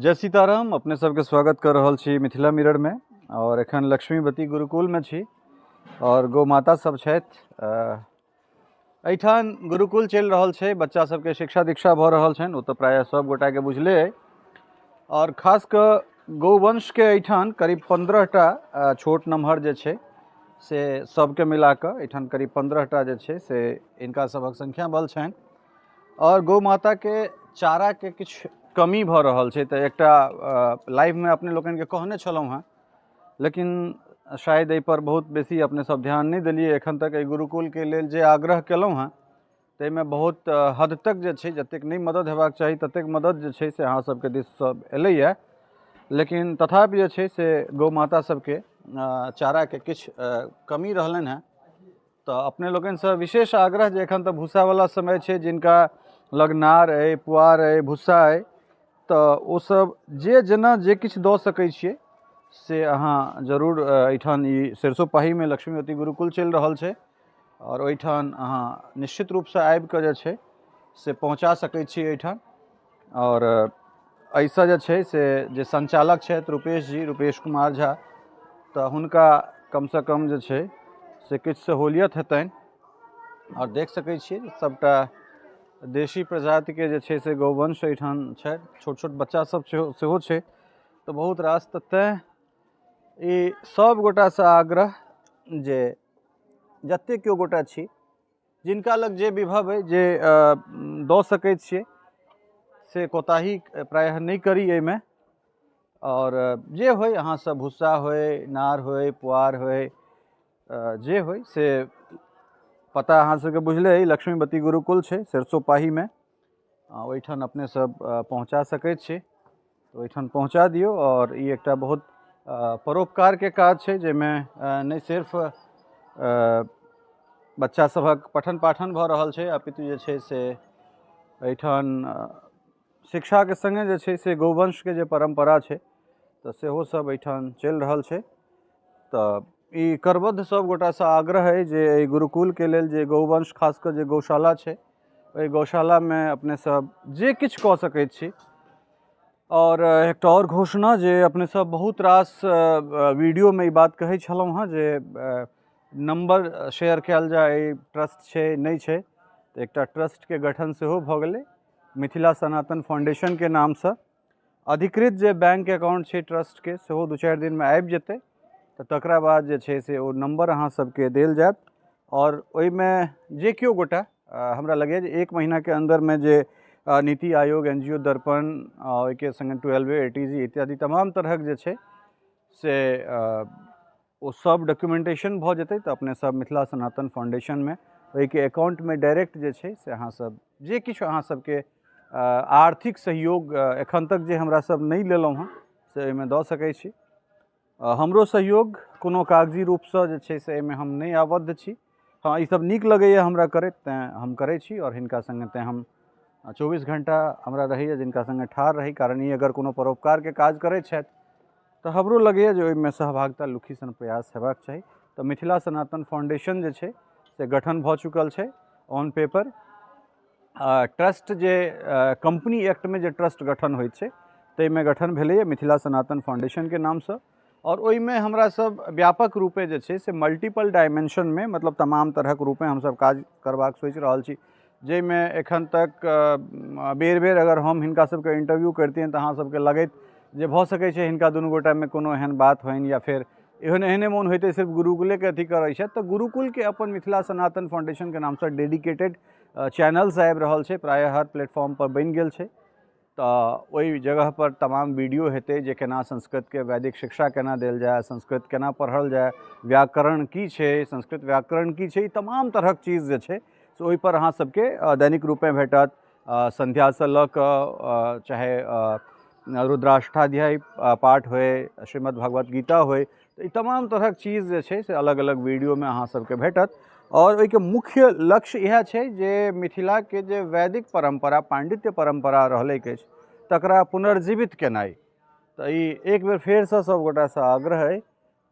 जय सीताराम। अपने सबके स्वागत कर रहल छी मिथिला मिरर में और एखन लक्ष्मीवती गुरुकुल में छी और गौ माता सब छथि। एठान गुरुकुल चलि रहल छै, बच्चा सबके शिक्षा दीक्षा भऽ रहल छनि। ओ तऽ प्रायः सब गोटा के बुझले अइ और खास कऽ गौवंश के एठान करीब 15टा छोट नमहर जे छै से सबके मिला कऽ एठान करीब 15टा जे छै से इनका सबक संख्या बल छनि और गौ माता के चारा के किछु कमी भऽ रहल छै। तऽ एकटा लाइव में अपने लोकनि के कहने छलहुँ हैं, लेकिन शायद एहि पर बहुत बेसी अपने सब ध्यान नहीं देलिए। एखन तक एहि गुरुकुल के लेल जे आग्रह केलहुँ हैं ताहिमे बहुत हद तक जे छै जतेक नहीं मदद हेबाक चाही ततेक मदद जे छै से अहाँ सबके दिस सब एलैए। लेकिन तथापि जे छै से गौ माता सबके चारा के किछु कमी रहलनि हैं। तो अपने लोगन से विशेष आग्रह जे एखन तऽ भूसा वाला समय छै, जिनका लग नार अइ, पुआर अइ, भूसा अइ, तो ओ सब जे जेना जे किछु दऽ सकै छियै से अहाँ जरूर एठान ई सरिसोपाही में लक्ष्मीवती गुरुकुल चलि रहल छै और ओहिठान अहाँ निश्चित रूप से आबि कऽ जे छै से पहुँचा सकै छी एठान। और एहिसँ जे छै से जे संचालक छथि रूपेश जी, रूपेश कुमार झा, तऽ हुनका कमसँ कम जे छै से किछु सहूलियत हेतनि। और देख सकै छियै सबटा देशी प्रजाति के जे छै से गौवंश एठान छै, छोट छोट बच्चा सब सेहो छै। तऽ बहुत रास तऽ तैं ई सब गोटासँ आग्रह जे जते केओ गोटा छी जिनका लग जे विभव अइ, जे दऽ सकैत छियै से कोताही प्रायः नहीं करी एहिमे। और जे होय अहाँ सब भूसा होय, नार होय, पुआर होय, जे होय से पता अहाँ सबके बुझले अइ। लक्ष्मीवती गुरुकुल छै सरिसोपाही में, ओहिठान अपने सब पहुँचा सकैत छी। तो ओहिठान पहुँचा दियौ और ई एकटा बहुत परोपकार के काज छै, जाहिमे नहीं सिर्फ बच्चा सबक पठन पाठन भऽ रहल छै, अपितु जे छै से एठान शिक्षा के संगे जे छै से गौवंश के जे परंपरा छै तऽ सेहो सब एठान चलि रहल छै। तऽ ई करबद्ध सब गोटासँ आग्रह अइ जे एहि गुरुकुल के लेल जे गौवंश खास कऽ जे गौशाला छै, ओहि गौशाला में अपने सब जे किछु कऽ सकैत छी। और एकटा और घोषणा जे अपने सब बहुत रास वीडियो में ई बात कहै छलहुँ हैं जे नंबर शेयर कयल जाए, ट्रस्ट छै नहीं छै, तऽ एकटा ट्रस्ट के गठन सेहो भऽ गेलै मिथिला सनातन फाउंडेशन के नाम से। अधिकृत जे बैंक अकाउंट छै ट्रस्ट के सेहो 2-4 दिन में आबि जेतै। तऽ तकरा बाद जे छै से ओ नंबर अहाँ सबके देल जायत और ओहिमे जे केओ गोटा हमरा लगैए जे 1 महीना के अंदर में जे नीति आयोग, NGO दर्पण, ओहिके संगे 12 ATG इत्यादि तमाम तरहक जे छै से ओ सब डॉक्यूमेंटेशन भऽ जेतै। तऽ अपने सब मिथिला सनातन फाउंडेशन में ओहिके अकाउंट में डायरेक्ट जे छै से अहाँ सब जे किछु अहाँ सबके आर्थिक सहयोग एखन तक जे हमरा सब नहीं लेलहुँ हैं से ओहिमे दऽ सकै छी। हमरो सहयोग कोनो कागजी रूपसँ जे छै से एहिमे हम नहीं आबद्ध छी। हाँ, ई सब नीक लगैए हमरा करैत, तेँ हम करै छी और हिनका संगे तेँ हम 24 घंटा हमरा रहैए जिनका संगे ठाढ़ रही। कारण ई अगर कोनो परोपकार के काज करैत छथि तऽ हमरो लगैए जे ओहिमे सहभागिता लुखी सन प्रयास हेबाक चाही। तऽ मिथिला सनातन फाउंडेशन जे छै से गठन भऽ चुकल छै on paper. Trust J company act में जे ट्रस्ट गठन होइत छै ताहिमे गठन भेलैए मिथिला सनातन फाउंडेशन के नामसँ। और ओहिमे हमरा सब व्यापक रूपे जे छै से मल्टीपल डायमेंशन में, मतलब तमाम तरहक रूपे हमसब काज करबाक सोचि रहल छी, जाहिमे एखन तक बेर बेर अगर हम हिनका सबके इंटरव्यू करतियनि तऽ अहाँ सबके लगैत जे भऽ सकै छै हिनका दुनू गोटा में कोनो एहन बात होनि, या फिर एहने मोन होइते सिर्फ गुरुकुले के अथी करै छथि। तऽ गुरुकुल के अपन मिथिला सनातन फाउंडेशन के नामसँ डेडिकेटेड चैनल्स आबि रहल छै, प्रायः हर प्लेटफॉर्म पर बनि गेल छै। तऽ ओहि जगह पर तमाम वीडियो हेतै जे केना संस्कृत के वैदिक शिक्षा केना देल जाए, संस्कृत केना पढ़ल जाए, व्याकरण की छै, संस्कृत व्याकरण की छै, ई तमाम तरहक चीज जे छै से ओहि पर अहाँ सबके दैनिक रूपे भेटत। संध्यासँ लऽ कऽ चाहे रुद्राष्टाध्याय पाठ होय, श्रीमद् भगवत गीता होय, तऽ ई तमाम तरहक चीज जे छै से अलग अलग वीडियो में अहाँ सबके भेटत। और ओहिके मुख्य लक्ष्य इएह छै जे मिथिला के जे वैदिक परंपरा, पांडित्य परंपरा रहलैक अछि तकरा पुनर्जीवित केनाइ। तऽ ई एक बेर फेरसँ सब गोटासँ आग्रह अइ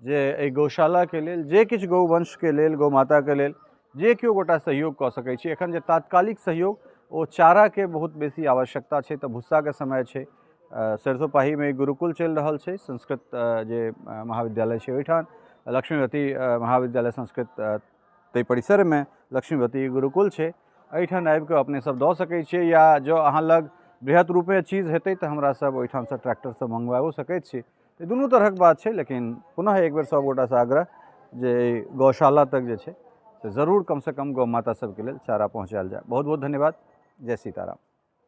जे एहि गौशाला के लेल, जे किछु गौवंश के लेल, गौ माता के लेल जे केओ गोटा सहयोग कऽ सकै छी। एखन जे तात्कालिक सहयोग ओ चारा के बहुत बेसी आवश्यकता छै, तऽ भुस्सा के समय छै, सरसोपाही में गुरुकुल चल रहा है संस्कृत जे महाविद्यालय है ओठान लक्ष्मीवती महाविद्यालय संस्कृत ताहि परिसर में लक्ष्मीवती गुरुकुल है एठान आबि कऽ अपने सब दऽ सकै छियै या जो अहाँ लग बृहत रूप में चीज हेतै तऽ हमरा सब ओहिठाम से ट्रैक्टर से मंगवाओ सकै छी। दुनू तरहक बात है, लेकिन पुनः एक बेर सब गोटा से आग्रह जे गौशाला तक जे है से जरूर कम से कम गौ माता सबके लेल चारा पहुँचायल जाए। बहुत बहुत धन्यवाद। जय सीताराम।